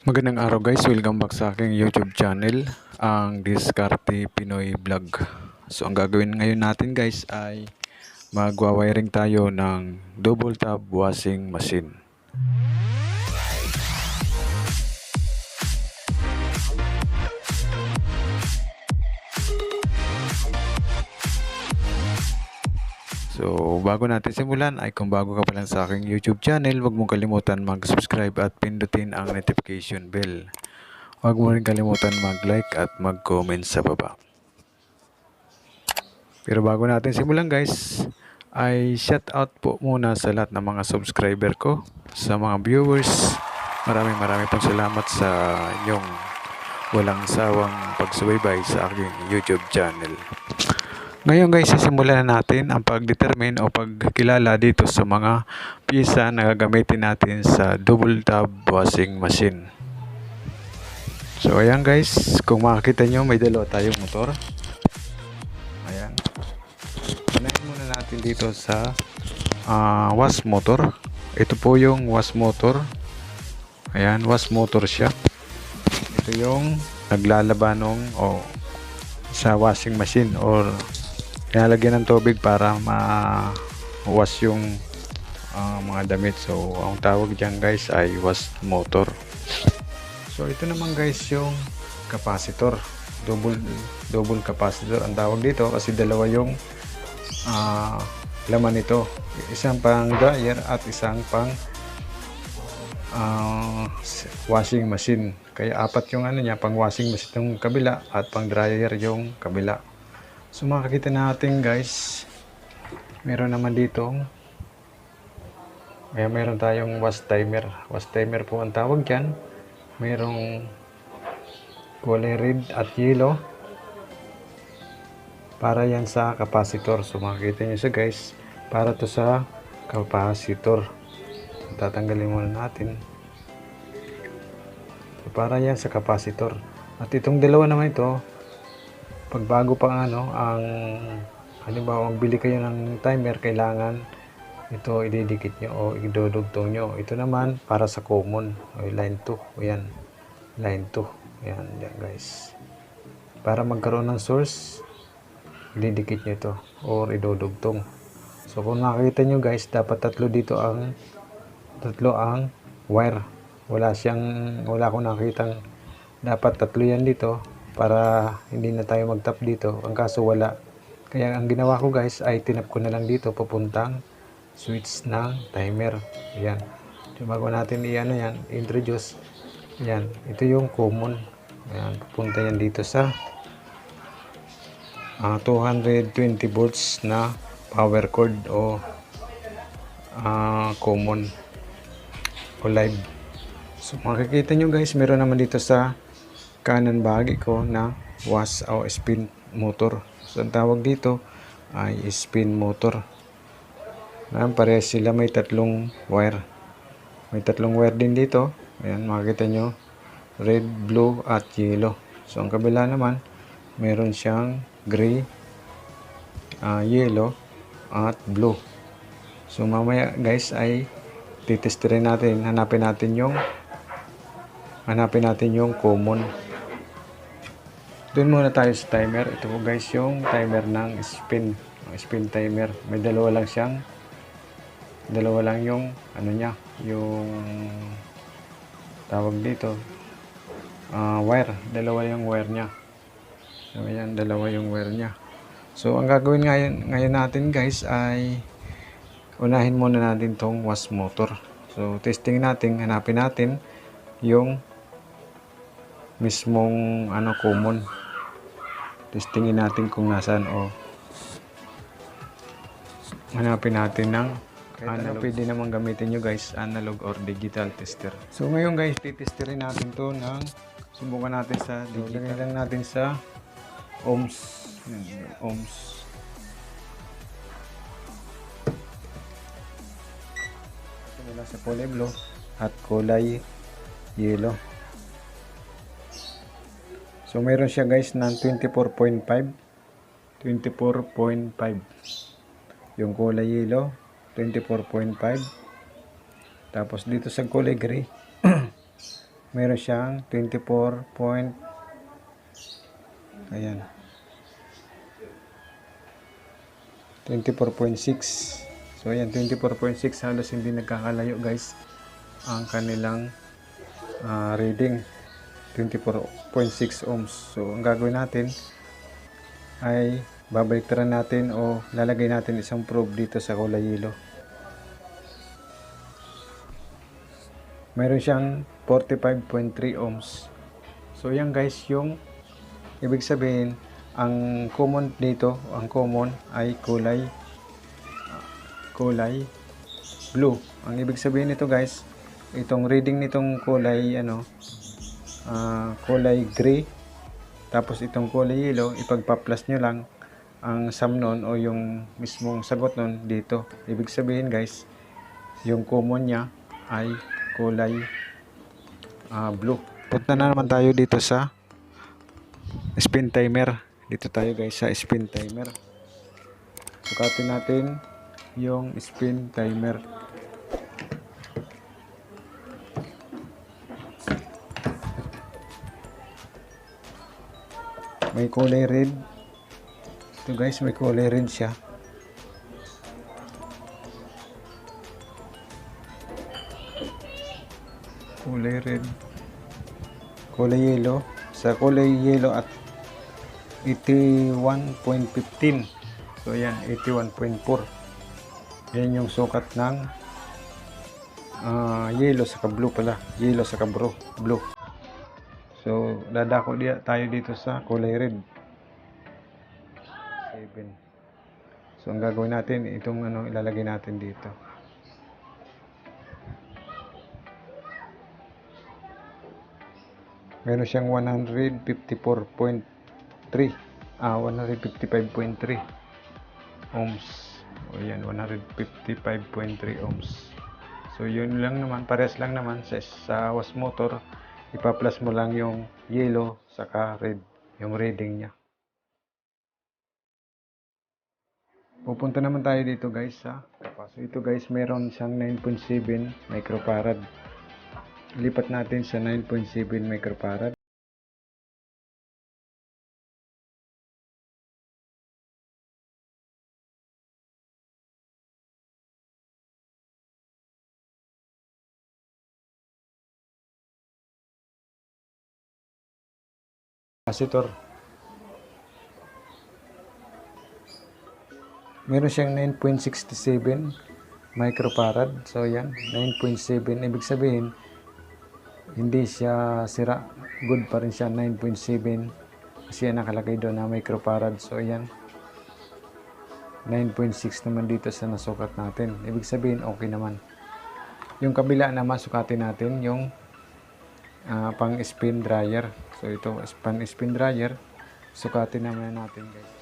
Magandang araw guys, welcome back sa aking YouTube channel, ang Diskarte Pinoy Vlog. So ang gagawin ngayon natin guys ay magwa-wiring tayo ng double tap washing machine. So bago natin simulan ay kung bago ka pa lang sa aking YouTube channel, huwag mong kalimutan mag-subscribe at pindutin ang notification bell. Huwag mo rin kalimutan mag-like at mag-comment sa baba. Pero bago natin simulan guys, ay shout out po muna sa lahat ng mga subscriber ko, sa mga viewers. Maraming pong salamat sa inyong walang sawang pagsubaybay sa aking YouTube channel. Ngayon guys, sisimulan na natin ang pag-determine o pagkilala dito sa mga piyesa na gagamitin natin sa double tap washing machine. So ayan guys, kung makikita nyo may dalawa tayong motor. Ayan. Unahin muna natin dito sa wash motor. Ito po yung wash motor. Ayan, wash motor siya. Ito yung naglalaban sa washing machine or nilalagyan ng tubig para ma-wash yung mga damit. So ang tawag dyan guys ay wash motor. So ito naman guys yung capacitor, double capacitor ang tawag dito kasi dalawa yung laman nito, isang pang dryer at isang pang washing machine. Kaya apat yung niya, pang washing machine yung kabila at pang dryer yung kabila. So makikita natin guys, meron naman dito meron tayong wash timer po ang tawag dyan. Merong kulay red at yellow para yan sa capacitor. So makikita nyo siya guys, para to sa capacitor. Tatanggalin muna natin. So, para yan sa capacitor. At itong dalawa naman ito, pag bago pa ang halimbawa magbili kayo ng timer, kailangan ito ididikit nyo o idudugtong nyo. Ito naman para sa common o line 2. Ayan, line 2. Ayan, yan guys. Para magkaroon ng source, ididikit nyo ito or idudugtong. So kung nakikita nyo guys, dapat tatlo ang wire. Wala akong nakitang dapat tatlo yan dito para hindi na tayo mag-tap dito. Ang kaso wala. Kaya ang ginawa ko guys ay tinap ko na lang dito papuntang switch ng timer. Ayan. So bago natin introduce. Ayan. Ito yung common. Ayan. Papunta yan dito sa 220 volts na power cord o common o live. So makikita nyo guys, meron naman dito sa kanan bahagi ko na wash o spin motor. So ang tawag dito ay spin motor. Parehas sila, may tatlong wire. May tatlong wire din dito. Ayan, makikita nyo red, blue at yellow. So ang kabila naman meron siyang gray, yellow at blue. So mamaya guys ay titesterin natin, hanapin natin yung common. Doon muna tayo sa timer. Ito po guys yung timer ng spin timer. May dalawa lang yung yung tawag dito wire. Dalawa yung wire nya. So ayan, dalawa yung wire nya. So ang gagawin ngayon natin guys ay unahin muna natin tong wash motor. So testing natin, hanapin natin yung mismong common. Testingin natin kung nasaan o hanapin natin ng analog. Pwede naman gamitin nyo guys, analog or digital tester. So ngayon guys, titesterin natin to subukan natin sa digital. Lagyan lang natin sa ohms. Ohms. Mula sa kulay blue at kulay yellow. So meron siya guys ng 24.5. Yung kulay yellow 24.5. Tapos dito sa kulay gray meron siyang 24 point, ayan, 24.6. So ayan, 24.6, halos hindi nagkakalayo guys ang kanilang reading, 24.6 ohms. So ang gagawin natin ay babaliktaran natin o lalagay natin isang probe dito sa kulay yellow. Meron siyang 45.3 ohms. So yan guys, yung ibig sabihin, ang common dito, ang common ay kulay blue. Ang ibig sabihin nito guys, itong reading nitong kulay kulay gray, tapos itong kulay yellow, ipagpa-plus nyo lang ang sum nun o yung mismong sagot nun dito. Ibig sabihin guys, yung common niya ay kulay blue. Punta na naman tayo dito sa spin timer. Dito tayo guys sa spin timer. Sukatin natin yung spin timer. May kulay red. Ito guys, may kulay red siya. Kulay red. Kulay yellow. Sa kulay yellow at 81.15. So yan, 81.4. Yan yung sukat ng yellow saka blue pala. Yellow saka blue. So dadako tayo dito sa kulay red. 7. So ang gagawin natin, itong ilalagay natin dito. Meron siyang 154.3. 155.3 ohms. O yan, 155.3 ohms. So yun lang naman, pares lang naman sa was motor, ipa-plus mo lang yung yellow saka red, yung reading niya. Pupunta naman tayo dito guys sa so ito guys, meron siyang 9.7 microfarad. Lipat natin sa 9.7 microfarad. Capacitor. Meron siyang 9.67 microfarad. So yan, 9.7. Ibig sabihin, hindi siya sira. Good pa rin siya, 9.7. Kasi yan nakalagay doon na microfarad. So yan, 9.6 naman dito sa nasukat natin. Ibig sabihin, okay naman. Yung kabila naman, sukatin natin yung pang spin dryer. So ito, pang spin dryer, sukatin naman natin guys.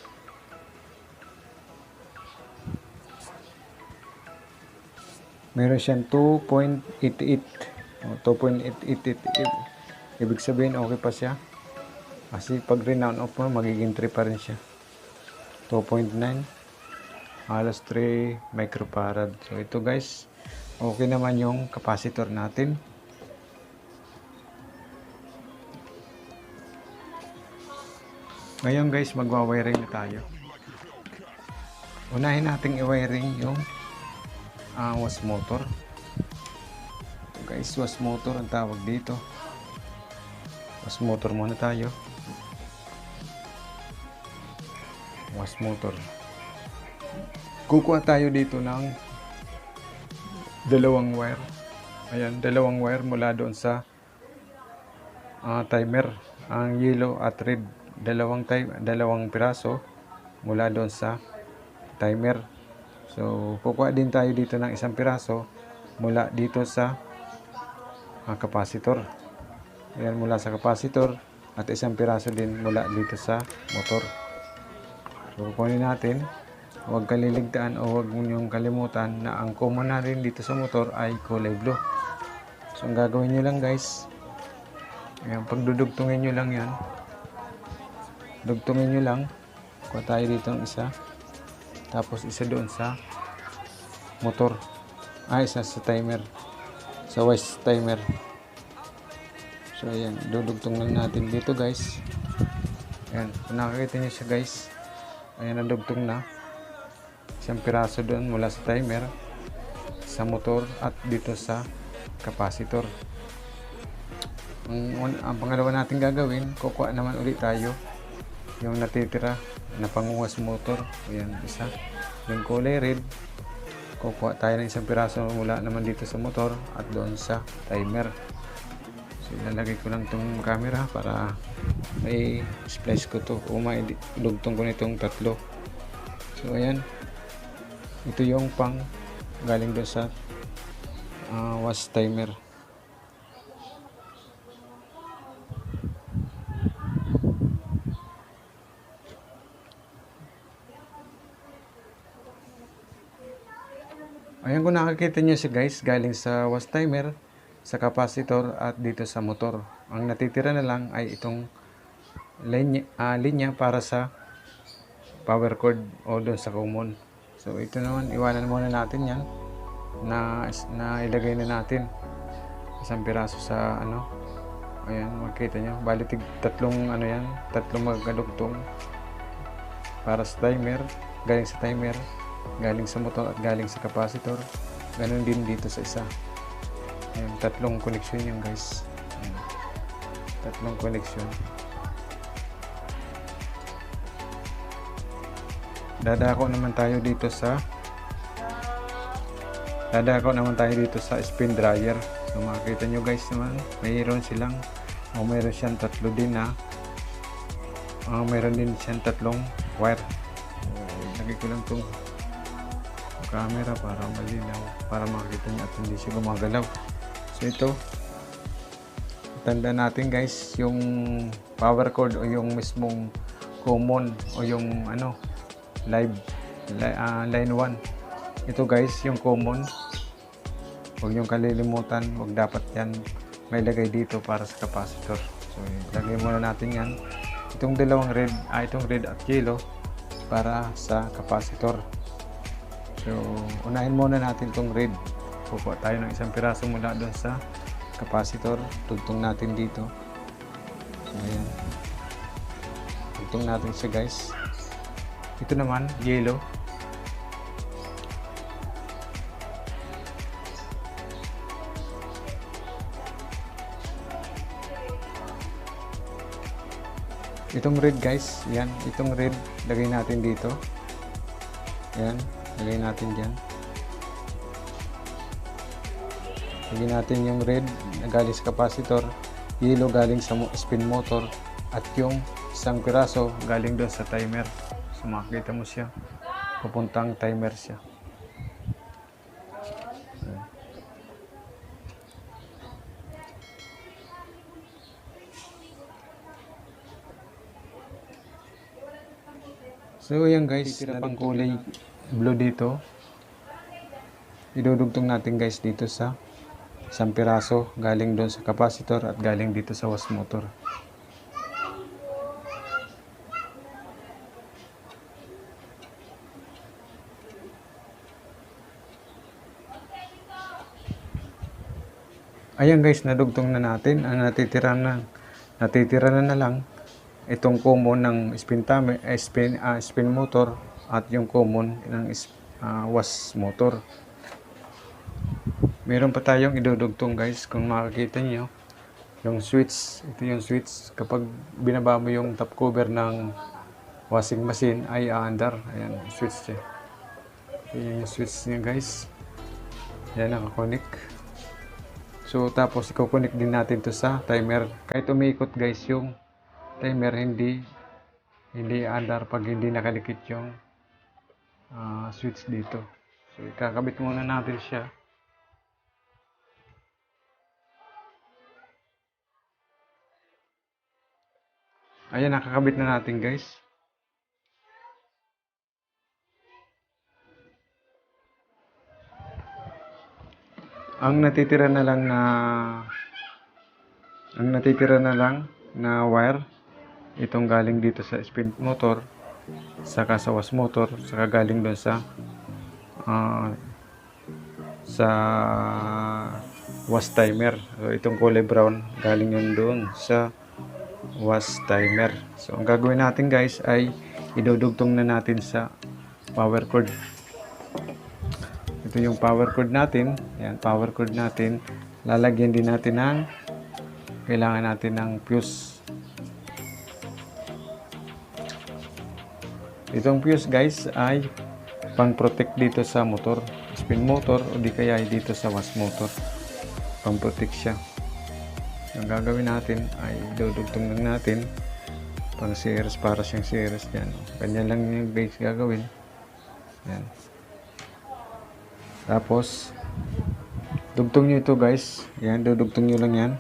Meron siyang 2.88. 2.88. Ibig sabihin, okay pa siya. Kasi pag renown off mo, magiging 3 pa rin siya. 2.9. Halos 3 microfarad. So ito guys, okay naman yung capacitor natin. Ngayon guys, magwa-wiring na tayo. Unahin nating i-wiring yung was motor. So guys, was motor ang tawag dito. Was motor muna tayo. Was motor. Kukuha tayo dito ng dalawang wire. Ayan, dalawang wire mula doon sa timer. Ang yellow at red. Dalawang piraso mula doon sa timer. So, kukuha din tayo dito ng isang piraso mula dito sa capacitor. Ayan, mula sa capacitor at isang piraso din mula dito sa motor. So, kukunin natin. Huwag kaliligtaan o huwag niyong kalimutan na ang common na rin dito sa motor ay kulay blue. So, ang gagawin nyo lang guys, ayan, pagdudugtungin nyo lang yan. Dugtungin nyo lang. Kuha tayo dito ng isa. Tapos isa doon sa motor. Isa sa timer. Sa wise timer. So ayan, dudugtong lang natin dito guys. Ayan, kung nakakita nyo siya guys, ayan, nadugtong na. Isang piraso doon mula sa timer, sa motor at dito sa capacitor. Ang pangalawa natin gagawin, kukuha naman ulit tayo yung natitira na panguwas motor. Ayan, isa yung kulay red, kukuha tayo ng isang piraso mula naman dito sa motor at doon sa timer. So ilalagay ko lang tong camera para may splice ko to o may dugtong ko nitong tatlo. So ayan, ito yung pang galing doon sa was timer. Ayan, kung nakakita nyo siya guys, galing sa was timer, sa capacitor at dito sa motor. Ang natitira na lang ay itong linya para sa power cord o doon sa common. So ito naman, iwanan muna natin yan na ilagay na natin isang piraso sa ano. Ayan, makita nyo, bali tatlong ano yan, tatlong magkadugtong para sa timer, galing sa timer, galing sa motor at galing sa capacitor. Ganun din dito sa isa. Ayan, tatlong connection yan guys. Ayan, tatlong connection. Dadako naman tayo dito sa spin dryer. So makikita nyo guys naman, mayroon siyang tatlo din na mayroon din siyang tatlong wire. Lagay ko lang itong camera para malinaw, para makita nyo at hindi siya gumagalaw. So ito, tanda natin guys, yung power cord o yung mismong common o yung ano line 1. Ito guys, yung common, huwag yung kalilimutan, huwag dapat yan may lagay dito para sa capacitor. So lagay muna natin yan, itong dalawang red, itong red at yellow para sa capacitor. So unahin muna natin itong red. Kukuha tayo ng isang piraso mula doon sa capacitor, tugtong natin dito. So ayan, tugtong natin siya guys. Ito naman, yellow. Itong red guys, yan, itong red, lagay natin dito. Yan, lagay natin dyan. Lagay natin yung red na galing sa capacitor, yellow galing sa spin motor, at yung isang piraso galing doon sa timer. So makikita mo siya, papuntang timer siya. So ayan guys, pang kulay blue dito, idudugtong natin guys dito sa isang piraso galing doon sa capacitor at galing dito sa was motor. Ayan guys, nadugtong na natin. Ang natitira na lang itong common ng spin motor at yung common ng was motor. Meron pa tayong idudugtong guys, kung makikita niyo yung switch. Ito yung switch, kapag binaba mo yung top cover ng washing machine ay aandar. Ayan, switch siya. Ayan yung switch niya guys. Ayan, nakakonect. So tapos i-connect din natin to sa timer. Kahit umiikot guys yung timer, hindi andar pag hindi nakadikit yung switch dito. So ikakabit muna natin siya. Ayan, nakakabit na natin guys. Ang natitira na lang na wire, itong galing dito sa spin motor, saka sa was motor, saka galing doon sa wash timer. So itong kulay brown galing yun doon sa wash timer. So ang gagawin natin guys ay idudugtong na natin sa power cord. Ito yung power cord natin. Yan, power cord natin. Lalagyan din natin ng kailangan natin ng fuse. Itong fuse guys ay pang protect dito sa motor, spin motor o di kaya ay dito sa wash motor. Pang protect siya. Ang gagawin natin ay dudugtong lang natin pang series, para siyang series yan. Kanya lang yung guys gagawin. Yan. Tapos dugtong nyo ito guys. Yan, dudugtong nyo lang yan.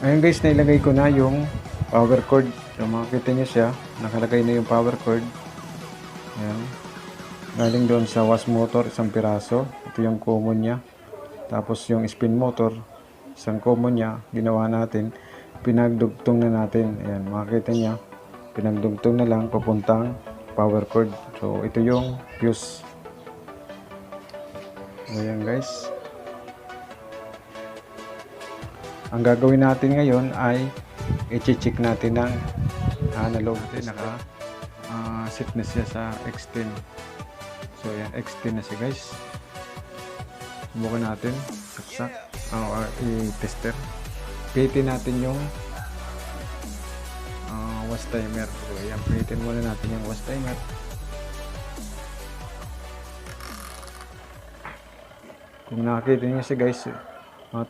Ayun guys, nailagay ko na yung power cord. So makikita nyo siya, nakalagay na yung power cord. Ayan. Galing doon sa wash motor, isang piraso. Ito yung common niya. Tapos yung spin motor, isang common niya, ginawa natin. Pinagdugtong na natin. Ayan, makikita niya. Pinagdugtong na lang papuntang power cord. So ito yung fuse. Ayan guys. Ang gagawin natin ngayon ay i-check natin ng analog. Naka set na siya sa X10. So ayan, X10 na siya guys. Subukan natin saksak i-tester. Pihitin natin yung wash timer. So ayan, pihitin muna natin yung wash timer. Kung nakakita niyo siya guys,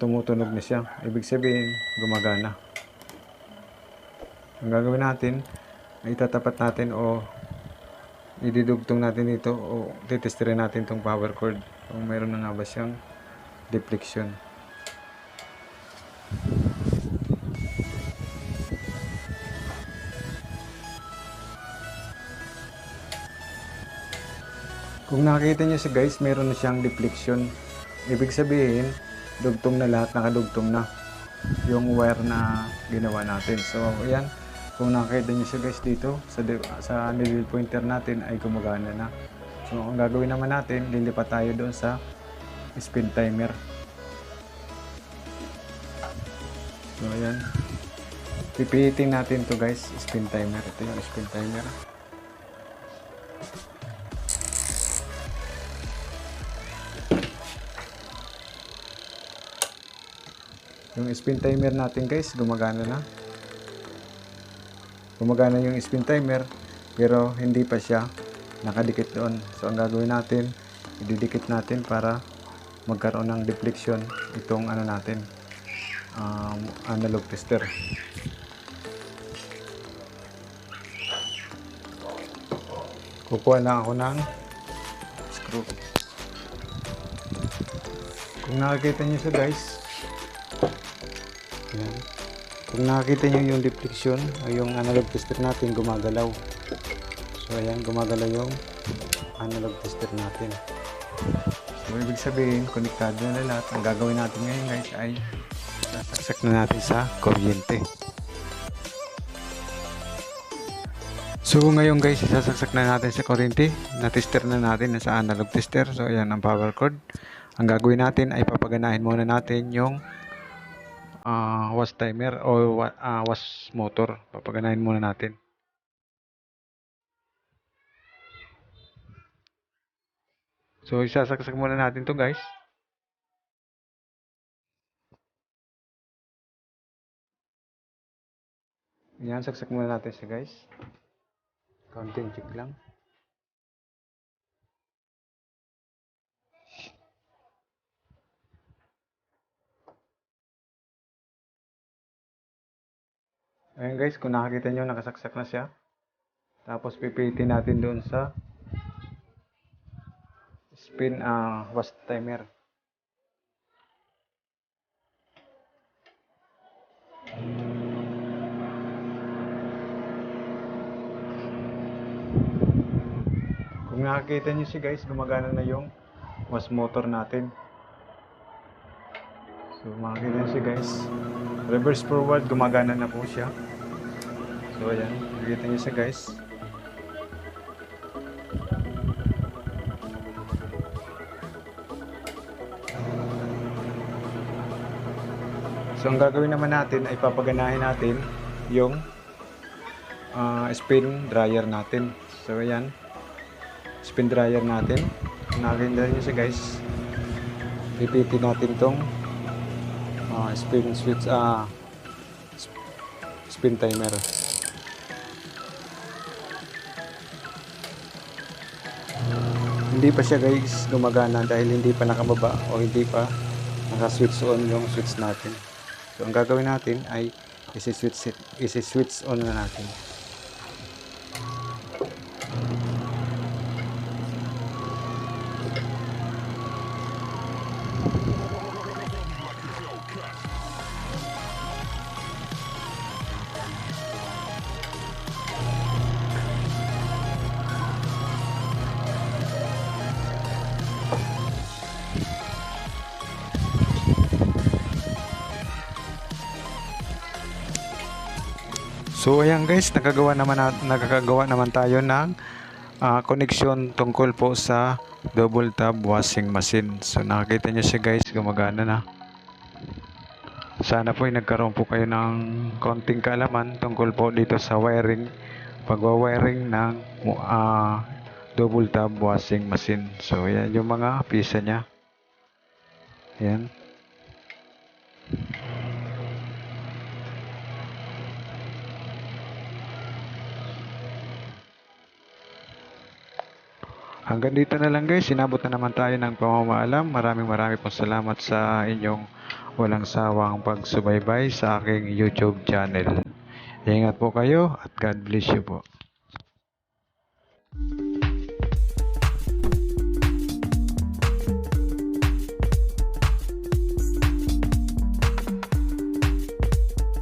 tumutunog na siya. Ibig sabihin, gumagana. Ang gagawin natin, itatapat natin o ididugtong natin ito o titesterin natin itong power cord kung meron na nga ba siyang deflection. Kung nakikita niyo siya guys, meron na siyang deflection. Ibig sabihin, dugtong na lahat, nakadugtong na yung wire na ginawa natin. So ayan, kung nakikita nyo siya guys dito sa needle pointer natin ay gumagana na. So ang gagawin naman natin, lilipat tayo doon sa spin timer. So ayan, pipihitin natin to guys, spin timer. Ito yung spin timer. Yung spin timer natin guys, gumagana na. Gumagana yung spin timer, pero hindi pa siya nakadikit doon. So ang gagawin natin, ididikit natin para magkaroon ng deflection itong ano natin, analog tester. Kukuha lang ako ng screw. Kung nakikita nyo siya guys, ayan. Kung nakikita nyo yung deflection ay yung analog tester natin gumagalaw. So ayan, gumagalaw yung analog tester natin. So ibig sabihin, konektado na lahat. Ang gagawin natin ngayon guys ay sasaksak na natin sa kuryente. So ngayon guys, sasaksak na natin sa kuryente. Na-tester na natin sa analog tester. So ayan ang power cord. Ang gagawin natin ay papaganahin muna natin yung wash timer o wash motor. Papaganahin muna natin. So isasaksak muna natin to guys. Yan, saksak muna natin siya guys. Konting check lang. Ayan guys, kung nakakita nyo, nakasaksak na siya. Tapos pipitin natin doon sa spin wash timer. Kung nakikita nyo siya guys, gumagana na yung wash motor natin. So makikita nyo siya guys, reverse forward, gumagana na po siya. So ayan, nakikita nyo siya guys. So ang gagawin naman natin ay papaganahin natin yung spin dryer natin. So ayan, spin dryer natin. Nakikita nyo siya guys, pipitin natin tong spin switch, spin timer. Hindi pa siya guys gumagana dahil hindi pa nakababa o hindi pa naka-switch on yung switch natin. So ang gagawin natin ay isi-switch on na natin. So ayan guys, nakakagawa naman tayo ng connection tungkol po sa double tap washing machine. So nakikita nyo siya guys, gumagana na. Sana po ay nagkaroon po kayo ng konting kaalaman tungkol po dito sa wiring, pagwa-wiring ng double tap washing machine. So ayan yung mga pisa niya. Ayan. Hanggang dito na lang guys, sinabot na naman tayo ng pamamaalam. Maraming pong salamat sa inyong walang sawang pagsubaybay sa aking YouTube channel. Ingat po kayo at God bless you po.